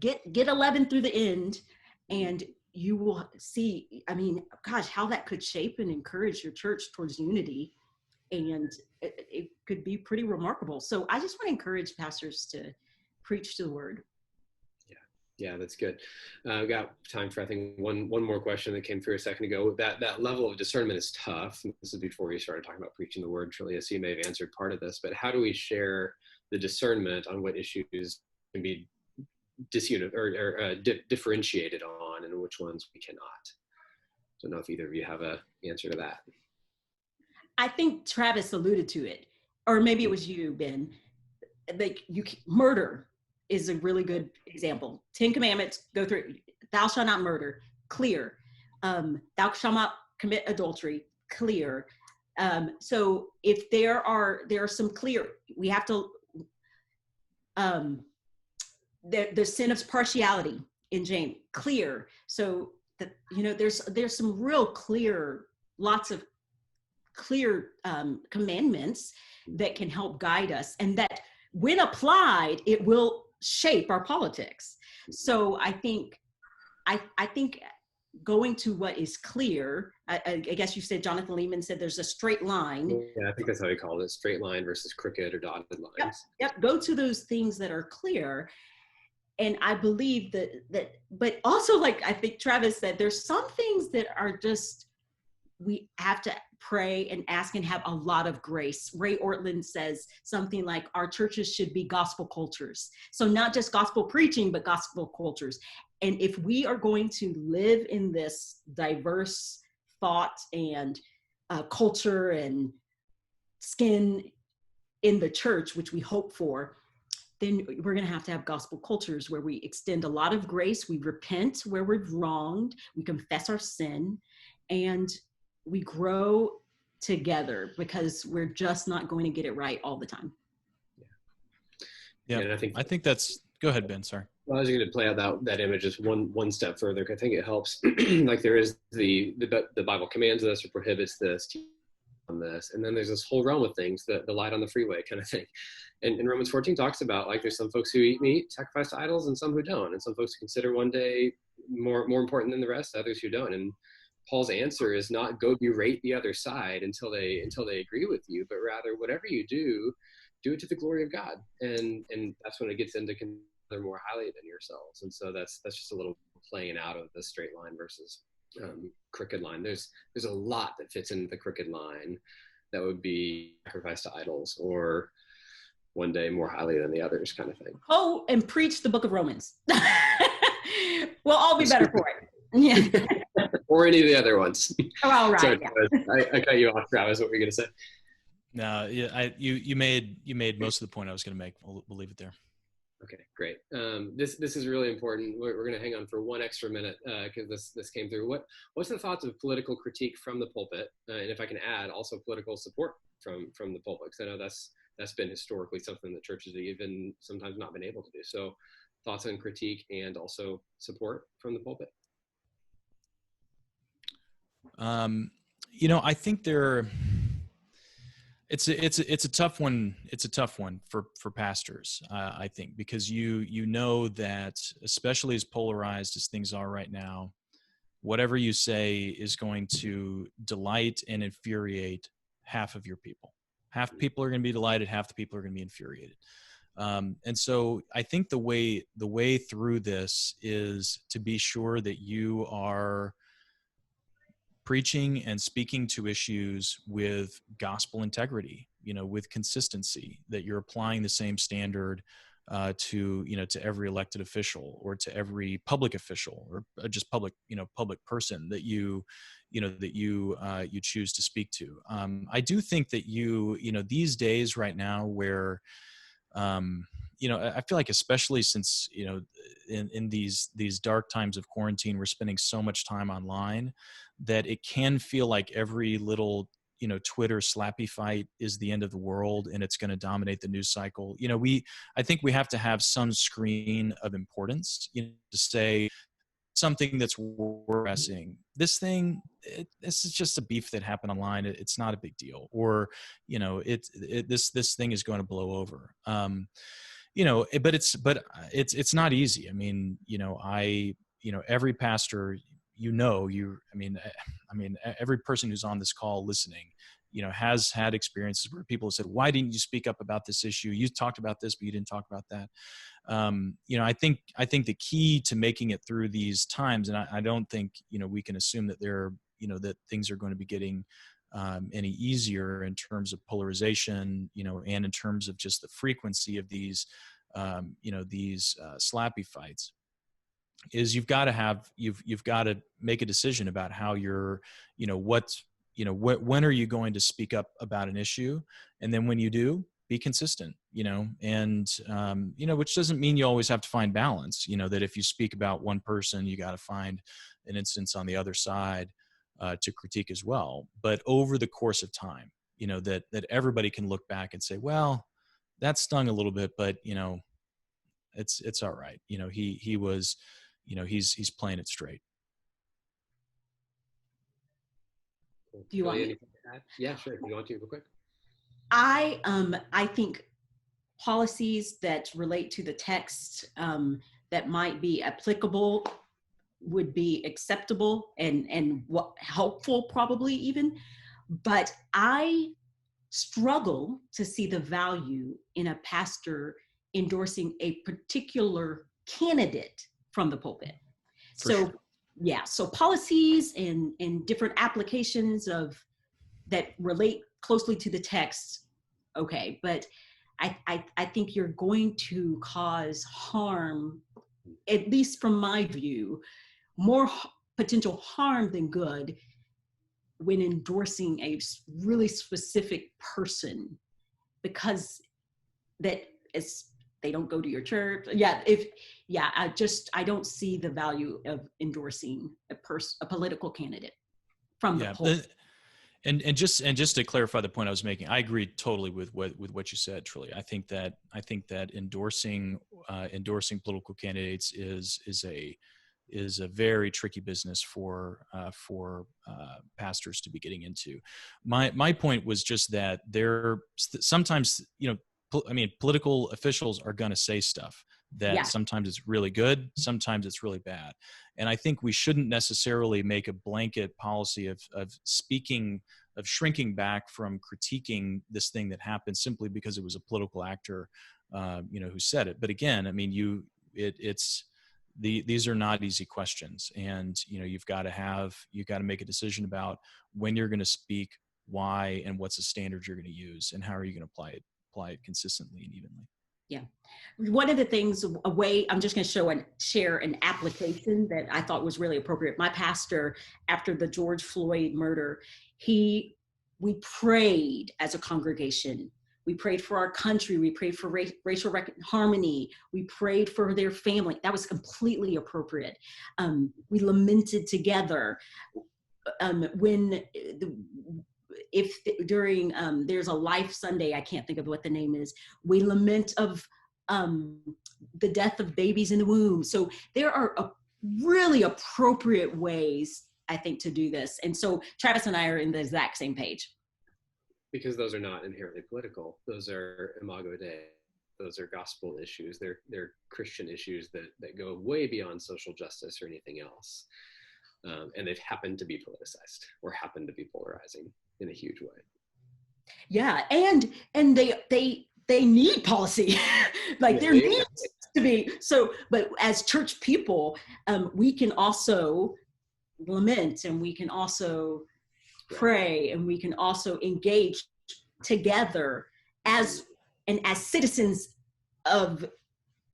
Get 11 through the end, and you will see, I mean, gosh, how that could shape and encourage your church towards unity. And it could be pretty remarkable. So I just want to encourage pastors to preach to the word. Yeah, that's good. I've got time for, I think, one more question that came through a second ago. That level of discernment is tough. This is before you started talking about preaching the word, Trillia, so you may have answered part of this, but how do we share the discernment on what issues can be differentiated on, and which ones we cannot? don't know if either of you have a answer to that. I think Travis alluded to it, or maybe it was you, Ben. Like murder is a really good example. 10 Commandments, go through. Thou shalt not murder, clear. Thou shalt not commit adultery, clear. So if there are some clear, we have to. The sin of partiality in James, clear. So that there's some real clear, lots of clear commandments that can help guide us, and that when applied, it will shape our politics. So I think going to what is clear, I guess you said, Jonathan Lehman said there's a straight line. Yeah, I think that's how he called it, straight line versus crooked or dotted lines. Yep. Go to those things that are clear. And I believe that, but also, like I think Travis said, there's some things that are just, we have to pray and ask and have a lot of grace. Ray Ortlund says something like our churches should be gospel cultures. So not just gospel preaching, but gospel cultures. And if we are going to live in this diverse thought and culture and skin in the church, which we hope for, then we're going to have gospel cultures where we extend a lot of grace, we repent where we're wronged, we confess our sin, and we grow together, because we're just not going to get it right all the time. Yeah. And I think that's, go ahead, Ben, sorry. Well, I was going to play out that image just one step further. I think it helps. Like there is the Bible commands this or prohibits this, on this, and then there's this whole realm of things, the light on the freeway kind of thing. And Romans 14 talks about, like, there's some folks who eat meat, sacrifice to idols, and some who don't, and some folks consider one day more important than the rest, others who don't. And Paul's answer is not go berate the other side until they agree with you, but rather whatever you do it to the glory of God. And that's when it gets into consider more highly than yourselves. And so that's just a little playing out of the straight line versus crooked line. There's a lot that fits into the crooked line that would be sacrifice to idols or one day more highly than the others kind of thing. Oh, and preach the book of Romans. We'll all be better for it. Yeah. Or any of the other ones. Oh, all right. Sorry, Yeah. I cut you off, Travis. What were you going to say? No, yeah, you made most of the point I was going to make. We'll leave it there. Okay, great. This is really important. We're going to hang on for one extra minute because this came through. What's the thoughts of political critique from the pulpit, and if I can add, also political support from the pulpit? Because I know that's been historically something that churches have even sometimes not been able to do. So, thoughts on critique and also support from the pulpit. I think it's a tough one. It's a tough one for pastors, I think, because you know that, especially as polarized as things are right now, whatever you say is going to delight and infuriate half of your people. Half people are going to be delighted, half the people are going to be infuriated. And so I think the way through this is to be sure that you are preaching and speaking to issues with gospel integrity, with consistency, that you're applying the same standard to every elected official or to every public official or just public person that you choose to speak to. I do think that these days right now where I feel like, especially since, in these dark times of quarantine, we're spending so much time online that it can feel like every little, Twitter slappy fight is the end of the world and it's going to dominate the news cycle. I think we have to have some screen of importance, to say something that's progressing. This is just a beef that happened online. It's not a big deal. Or, this thing is going to blow over. But it's not easy. I mean, every pastor, every person who's on this call listening, has had experiences where people have said, why didn't you speak up about this issue? You talked about this, but you didn't talk about that. I think the key to making it through these times, and I don't think, we can assume that that things are going to be getting any easier in terms of polarization, and in terms of just the frequency of these slappy fights. is you've got to make a decision about how you're, when are you going to speak up about an issue, and then when you do, be consistent, and which doesn't mean you always have to find balance. That if you speak about one person, you got to find an instance on the other side to critique as well. But over the course of time, that everybody can look back and say, well, that stung a little bit, but it's all right. He was, he's playing it straight. Do you want me? Yeah, sure. You want to real quick? I think policies that relate to the text that might be applicable would be acceptable and helpful, probably even. But I struggle to see the value in a pastor endorsing a particular candidate from the pulpit. So policies and different applications that relate closely to the text, okay, but I think you're going to cause harm, at least from my view, more potential harm than good when endorsing a really specific person, because they don't go to your church. I don't see the value of endorsing a political candidate from the pulpit. And just to clarify the point I was making, I agree totally with what you said, Trillia. I think that endorsing political candidates is a very tricky business for pastors to be getting into. My point was just that sometimes political officials are going to say stuff that sometimes it's really good, sometimes it's really bad. And I think we shouldn't necessarily make a blanket policy of shrinking back from critiquing this thing that happened simply because it was a political actor, who said it. But again, these are not easy questions, and you've got to make a decision about when you're going to speak, why, and what's the standard you're going to use, and how are you going to apply it consistently and evenly. Yeah. One of the things, I'm just going to share an application that I thought was really appropriate. My pastor, after the George Floyd murder, we prayed as a congregation. We prayed for our country. We prayed for racial harmony. We prayed for their family. That was completely appropriate. We lamented together. There's a Life Sunday, I can't think of what the name is, we lament of the death of babies in the womb. So there are really appropriate ways, I think, to do this. And so Travis and I are in the exact same page. Because those are not inherently political. Those are imago Dei. Those are gospel issues. They're Christian issues that go way beyond social justice or anything else. And they've happened to be politicized or happen to be polarizing in a huge way. Yeah, and they need policy. There needs to be. So, but as church people, we can also lament, and we can also pray, and we can also engage together as citizens of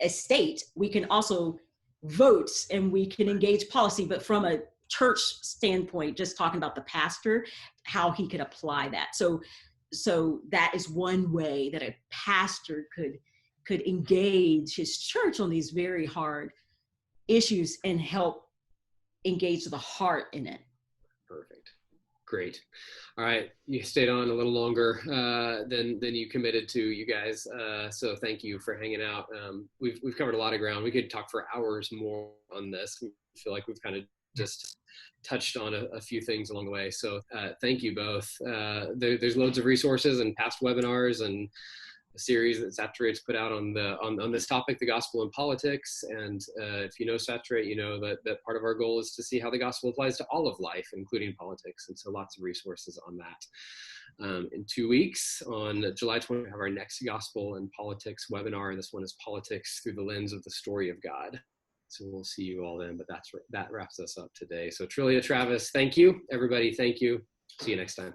a state. We can also vote, and we can engage policy, but from a church standpoint, just talking about the pastor, how he could apply that. So that is one way that a pastor could engage his church on these very hard issues and help engage the heart in it. Perfect. Great. All right. You stayed on a little longer than you committed to, you guys. So thank you for hanging out. We've covered a lot of ground. We could talk for hours more on this. I feel like we've kind of just touched on a few things along the way. So thank you both. There's loads of resources and past webinars and a series that Saturate's put out on this topic, the gospel and politics. And if you know Saturate, you know that part of our goal is to see how the gospel applies to all of life, including politics. And so lots of resources on that. In 2 weeks, on July 20th, we have our next gospel and politics webinar. And this one is politics through the lens of the story of God. So we'll see you all then, but that wraps us up today. So Trillia, Travis, thank you. Everybody, thank you. See you next time.